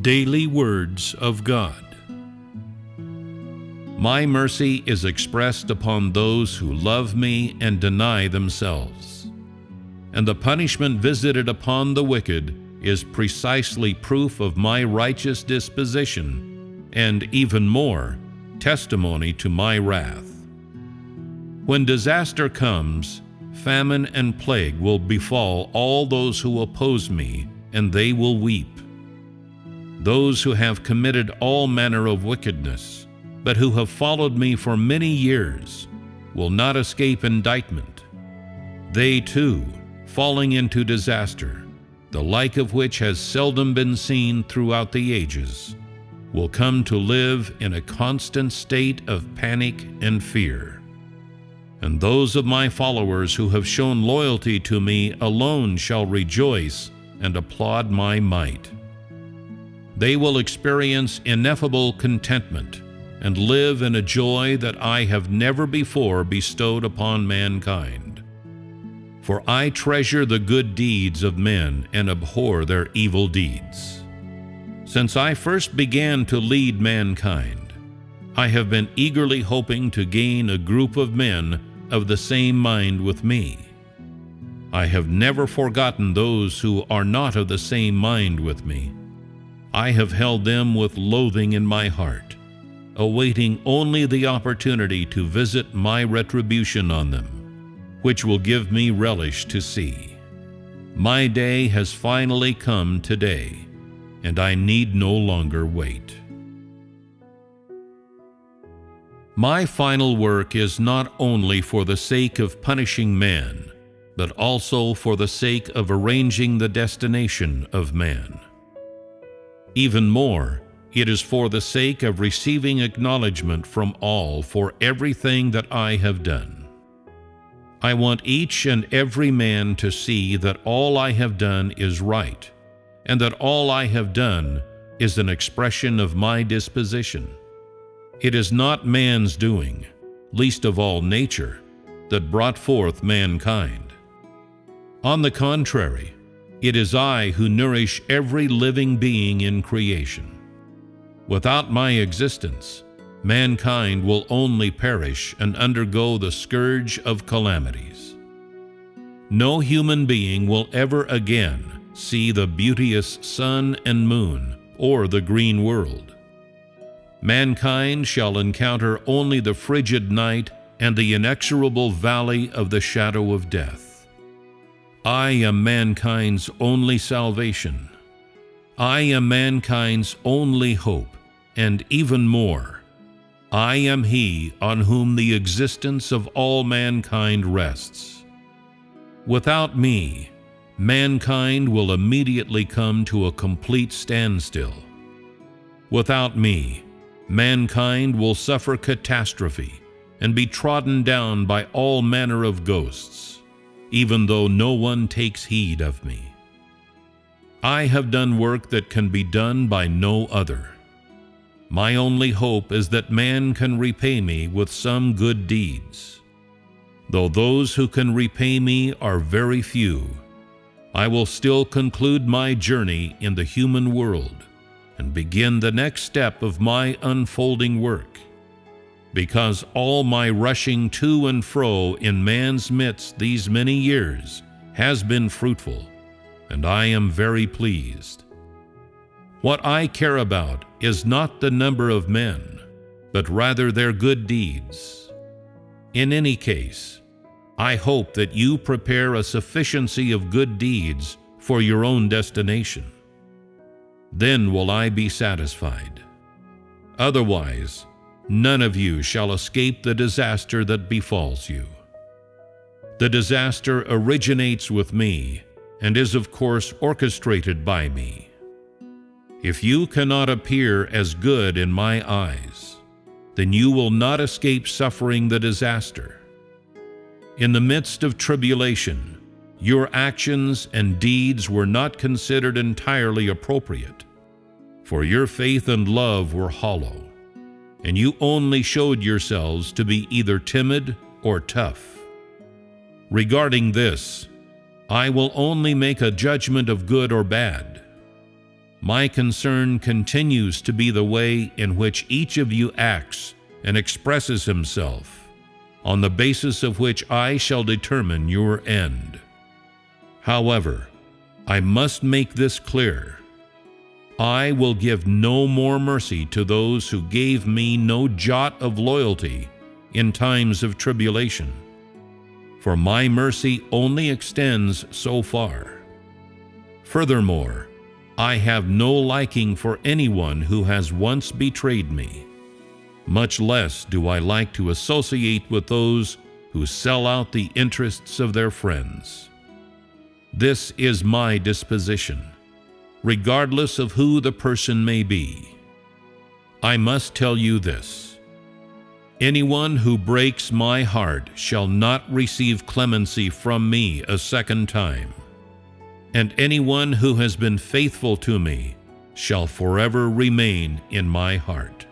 Daily Words of God. My mercy is expressed upon those who love me and deny themselves. And the punishment visited upon the wicked is precisely proof of my righteous disposition, and even more, testimony to my wrath. When disaster comes, famine and plague will befall all those who oppose me, and they will weep. Those who have committed all manner of wickedness, but who have followed me for many years, will not escape indictment. They too, falling into disaster, the like of which has seldom been seen throughout the ages, will come to live in a constant state of panic and fear. And those of my followers who have shown loyalty to me alone shall rejoice and applaud my might. They will experience ineffable contentment and live in a joy that I have never before bestowed upon mankind. For I treasure the good deeds of men and abhor their evil deeds. Since I first began to lead mankind, I have been eagerly hoping to gain a group of men of the same mind with me. I have never forgotten those who are not of the same mind with me. I have held them with loathing in my heart, awaiting only the opportunity to visit my retribution on them, which will give me relish to see. My day has finally come today, and I need no longer wait. My final work is not only for the sake of punishing man, but also for the sake of arranging the destination of man. Even more, it is for the sake of receiving acknowledgment from all for everything that I have done. I want each and every man to see that all I have done is right, and that all I have done is an expression of my disposition. It is not man's doing, least of all nature, that brought forth mankind. On the contrary, it is I who nourish every living being in creation. Without my existence, mankind will only perish and undergo the scourge of calamities. No human being will ever again see the beauteous sun and moon or the green world. Mankind shall encounter only the frigid night and the inexorable valley of the shadow of death. I am mankind's only salvation. I am mankind's only hope, and even more, I am he on whom the existence of all mankind rests. Without me, mankind will immediately come to a complete standstill. Without me, mankind will suffer catastrophe and be trodden down by all manner of ghosts, even though no one takes heed of me. I have done work that can be done by no other. My only hope is that man can repay me with some good deeds. Though those who can repay me are very few, I will still conclude my journey in the human world and begin the next step of my unfolding work, because all my rushing to and fro in man's midst these many years has been fruitful, and I am very pleased. What I care about is not the number of men, but rather their good deeds. In any case, I hope that you prepare a sufficiency of good deeds for your own destination. Then will I be satisfied. Otherwise, none of you shall escape the disaster that befalls you. The disaster originates with me and is of course orchestrated by me. If you cannot appear as good in my eyes, then you will not escape suffering the disaster. In the midst of tribulation, your actions and deeds were not considered entirely appropriate, for your faith and love were hollow, and you only showed yourselves to be either timid or tough. Regarding this, I will only make a judgment of good or bad. my concern continues to be the way in which each of you acts and expresses himself, on the basis of which I shall determine your end. However, I must make this clear. I will give no more mercy to those who gave me no jot of loyalty in times of tribulation, for my mercy only extends so far. Furthermore, I have no liking for anyone who has once betrayed me. Much less do I like to associate with those who sell out the interests of their friends. This is my disposition, regardless of who the person may be. I must tell you this: anyone who breaks my heart shall not receive clemency from me a second time, and anyone who has been faithful to me shall forever remain in my heart.